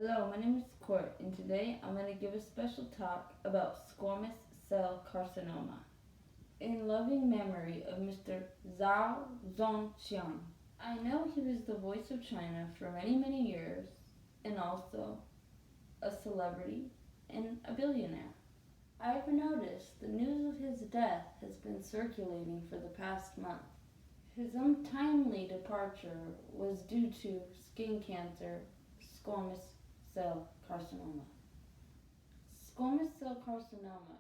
Hello, my name is Court, and today I'm going to give a special talk about squamous cell carcinoma in loving memory of Mr. Zhao Zhongxiang. I know he was the voice of China for many years, and also a celebrity and a billionaire. I've noticed the news of his death has been circulating for the past month. His untimely departure was due to skin cancer, squamous cell carcinoma. Squamous cell carcinoma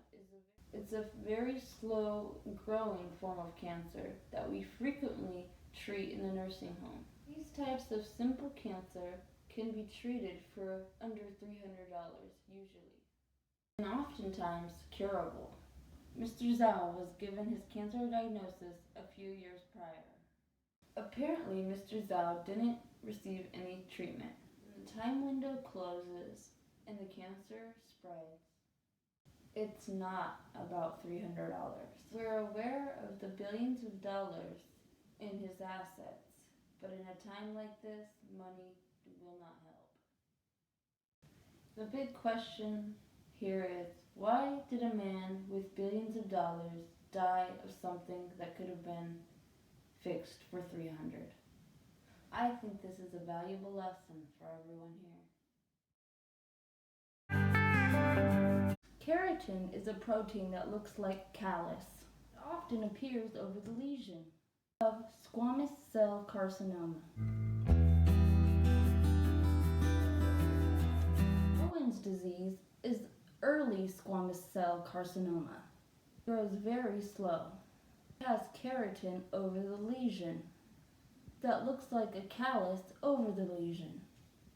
is a very slow growing form of cancer that we frequently treat in the nursing home. These types of simple cancer can be treated for under $300 usually, and oftentimes curable. Mr. Zhao was given his cancer diagnosis a few years prior. Apparently, Mr. Zhao didn't receive any treatment. The time window closes and the cancer spreads. It's not about $300. We're aware of the billions of dollars in his assets, but in a time like this, money will not help. The big question here is, why did a man with billions of dollars die of something that could have been fixed for $300? I think this is a valuable lesson for everyone here. Keratin is a protein that looks like callus. It often appears over the lesion of squamous cell carcinoma. Bowen's disease is early squamous cell carcinoma. It grows very slow. It has keratin over the lesion that looks like a callus over the lesion.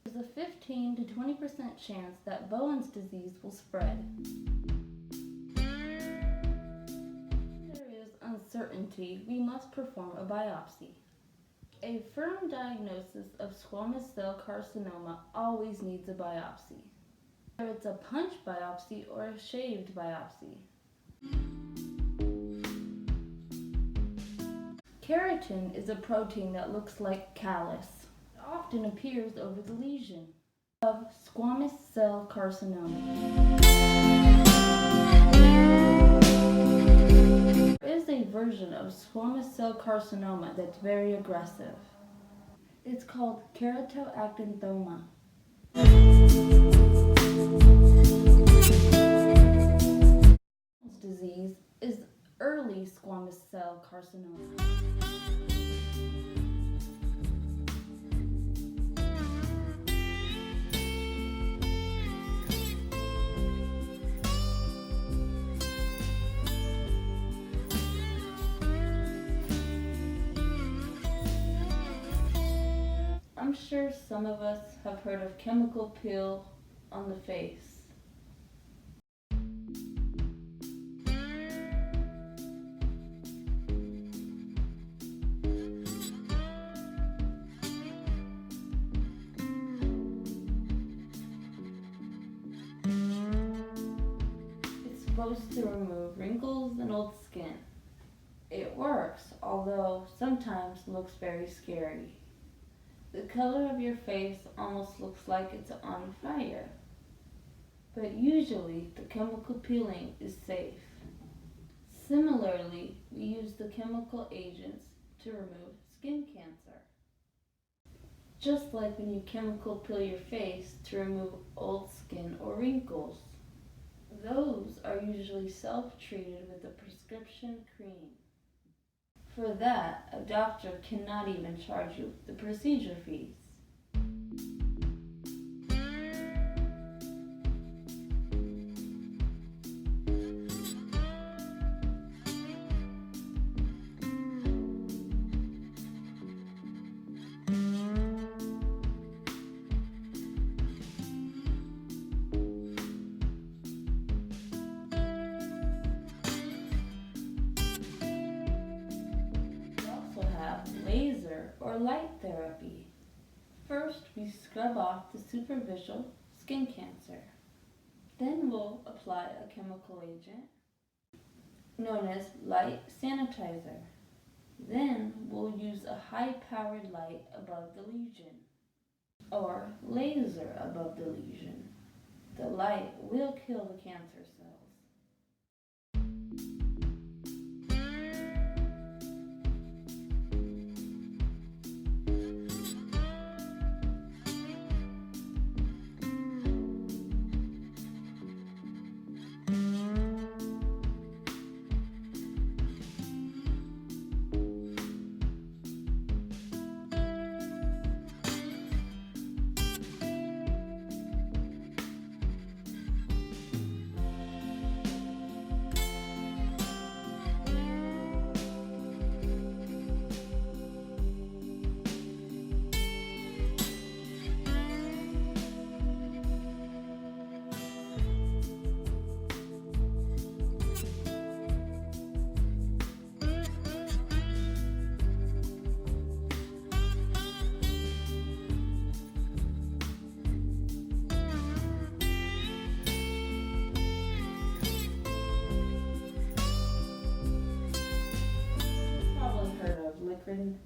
There's a 15 to 20% chance that Bowen's disease will spread. If there is uncertainty, we must perform a biopsy. A firm diagnosis of squamous cell carcinoma always needs a biopsy, whether it's a punch biopsy or a shaved biopsy. Keratin is a protein that looks like callus. It often appears over the lesion of squamous cell carcinoma. There is a version of squamous cell carcinoma that's very aggressive. It's called keratoactinthoma. Disease is early squamous cell carcinoma. I'm sure some of us have heard of chemical peel on the face. Supposed to remove wrinkles and old skin. It works, although sometimes looks very scary. The color of your face almost looks like it's on fire. But usually the chemical peeling is safe. Similarly, we use the chemical agents to remove skin cancer. Just like when you chemical peel your face to remove old skin or wrinkles. Those are usually self-treated with a prescription cream. For that, a doctor cannot even charge you the procedure fees. Laser or light therapy. First, we scrub off the superficial skin cancer. Then we'll apply a chemical agent known as light sanitizer. Then we'll use a high-powered light above the lesion. or laser above the lesion. The light will kill the cancer cells.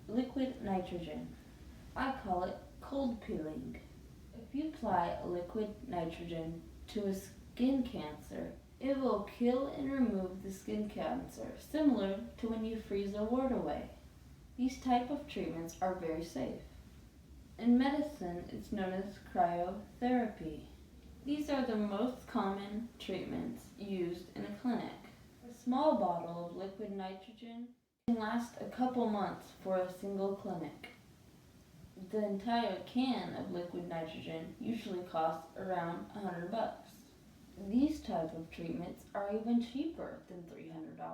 Liquid nitrogen. I call it cold peeling. If you apply liquid nitrogen to a skin cancer, it will kill and remove the skin cancer, similar to when you freeze a wart away. These type of treatments are very safe. In medicine, it's known as cryo therapy. These are the most common treatments used in a clinic. A small bottle of liquid nitrogen can last a couple months for a single clinic. The entire can of liquid nitrogen usually costs around $100. These type of treatments are even cheaper than $300.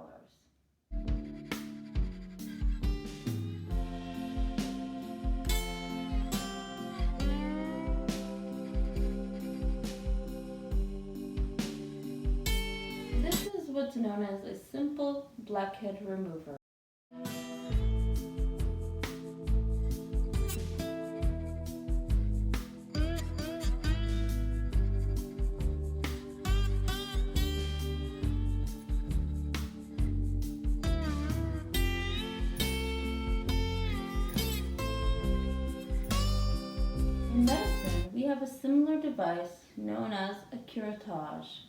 This is what's known as a simple blackhead remover. In medicine, we have a similar device known as a curettage.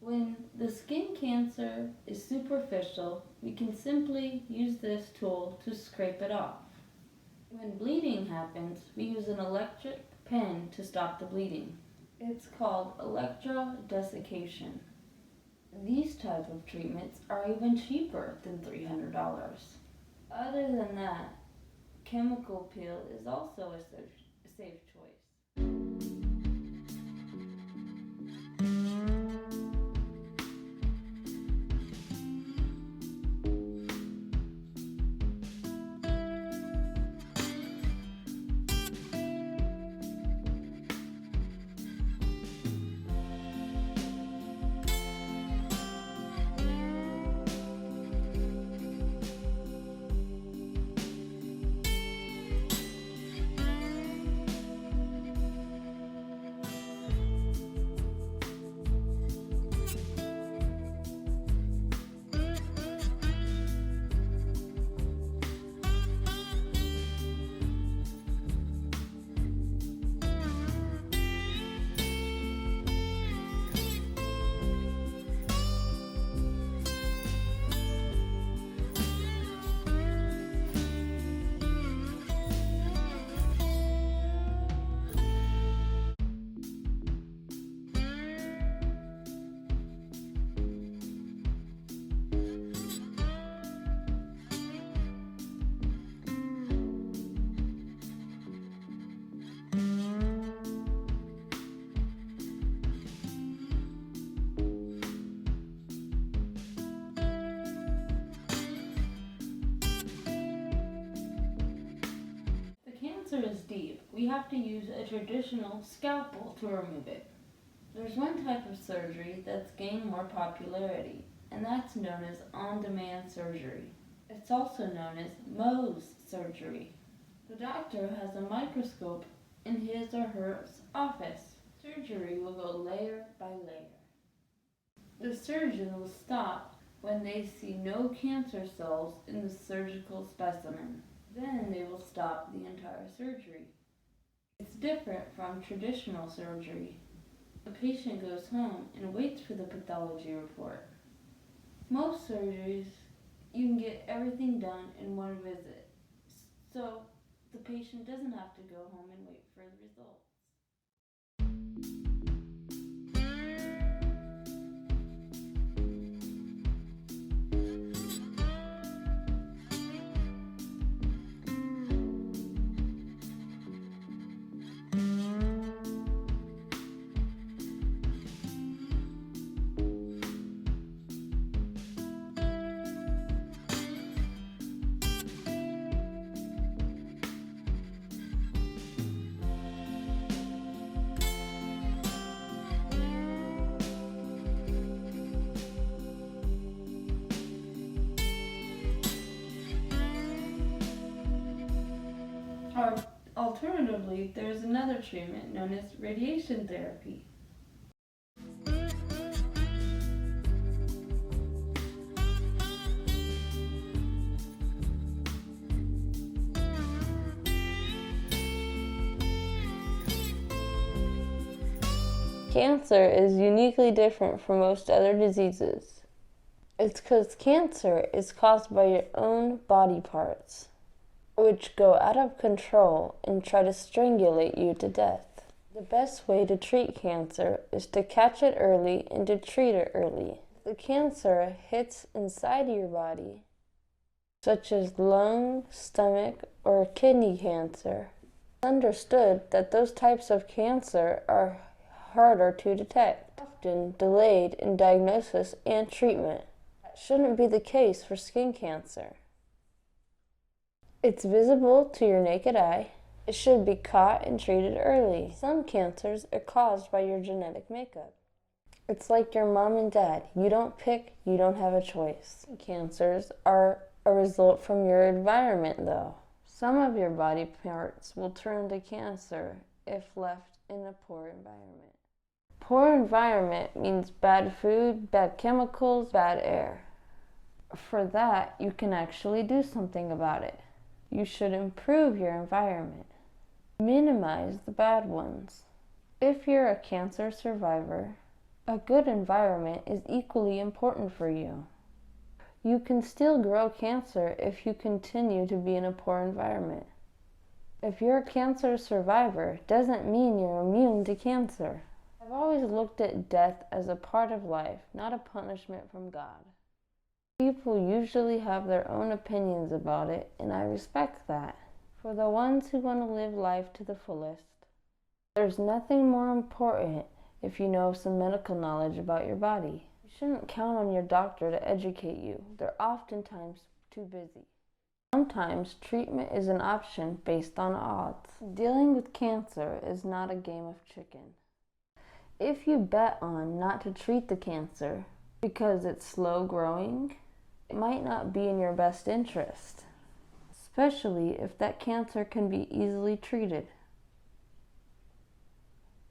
When the skin cancer is superficial, we can simply use this tool to scrape it off. When bleeding happens, we use an electric pen to stop the bleeding. It's called electrodesiccation. These type of treatments are even cheaper than $300. Other than that, chemical peel is also a safe choice. Is deep, we have to use a traditional scalpel to remove it. There's one type of surgery that's gained more popularity, and that's known as on-demand surgery. It's also known as Mohs surgery. The doctor has a microscope in his or her office. Surgery will go layer by layer. The surgeon will stop when they see no cancer cells in the surgical specimen. Then they will stop the entire surgery. It's different from traditional surgery. The patient goes home and waits for the pathology report. Most surgeries, you can get everything done in one visit, so the patient doesn't have to go home and wait for the results. Or alternatively, there's another treatment known as radiation therapy. Cancer is uniquely different from most other diseases. It's because cancer is caused by your own body parts, which go out of control and try to strangulate you to death. The best way to treat cancer is to catch it early and to treat it early. If the cancer hits inside your body, such as lung, stomach, or kidney cancer, it's understood that those types of cancer are harder to detect, often delayed in diagnosis and treatment. That shouldn't be the case for skin cancer. It's visible to your naked eye. It should be caught and treated early. Some cancers are caused by your genetic makeup. It's like your mom and dad. You don't pick, you don't have a choice. Cancers are a result from your environment, though. Some of your body parts will turn to cancer if left in a poor environment. Poor environment means bad food, bad chemicals, bad air. For that, you can actually do something about it. You should improve your environment. Minimize the bad ones. If you're a cancer survivor, a good environment is equally important for you. You can still grow cancer if you continue to be in a poor environment. If you're a cancer survivor, doesn't mean you're immune to cancer. I've always looked at death as a part of life, not a punishment from God. People usually have their own opinions about it, and I respect that. For the ones who want to live life to the fullest, there's nothing more important if you know some medical knowledge about your body. You shouldn't count on your doctor to educate you. They're oftentimes too busy. Sometimes treatment is an option based on odds. Dealing with cancer is not a game of chicken. If you bet on not to treat the cancer because it's slow growing, it might not be in your best interest, especially if that cancer can be easily treated.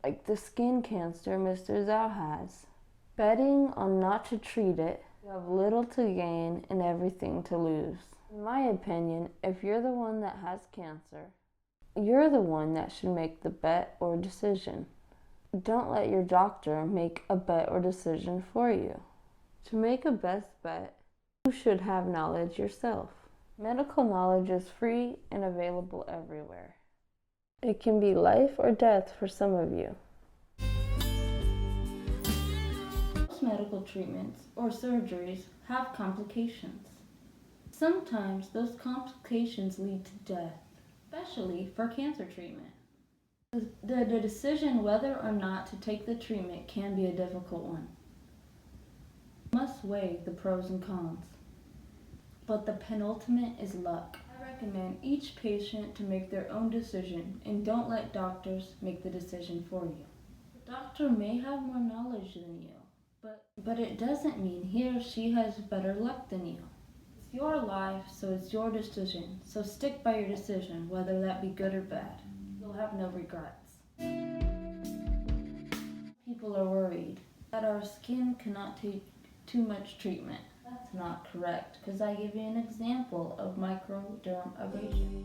Like the skin cancer Mr. Zhao has. Betting on not to treat it, you have little to gain and everything to lose. In my opinion, if you're the one that has cancer, you're the one that should make the bet or decision. Don't let your doctor make a bet or decision for you. To make a best bet, you should have knowledge yourself. Medical knowledge is free and available everywhere. It can be life or death for some of you. Most medical treatments or surgeries have complications. Sometimes those complications lead to death, especially for cancer treatment. The decision whether or not to take the treatment can be a difficult one. You must weigh the pros and cons. But the penultimate is luck. I recommend each patient to make their own decision and don't let doctors make the decision for you. The doctor may have more knowledge than you, but it doesn't mean he or she has better luck than you. It's your life, so it's your decision. So stick by your decision, whether that be good or bad. You'll have no regrets. People are worried that our skin cannot take too much treatment. That's not correct, because I give you an example of microdermabrasion.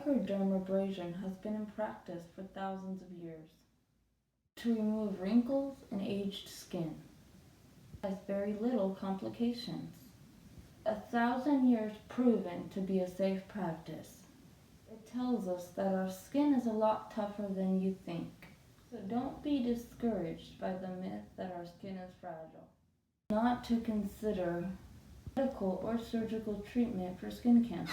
Microdermabrasion has been in practice for thousands of years to remove wrinkles and aged skin. It has very little complications. 1,000 years proven to be a safe practice. It tells us that our skin is a lot tougher than you think. So don't be discouraged by the myth that our skin is fragile. Not to consider medical or surgical treatment for skin cancer.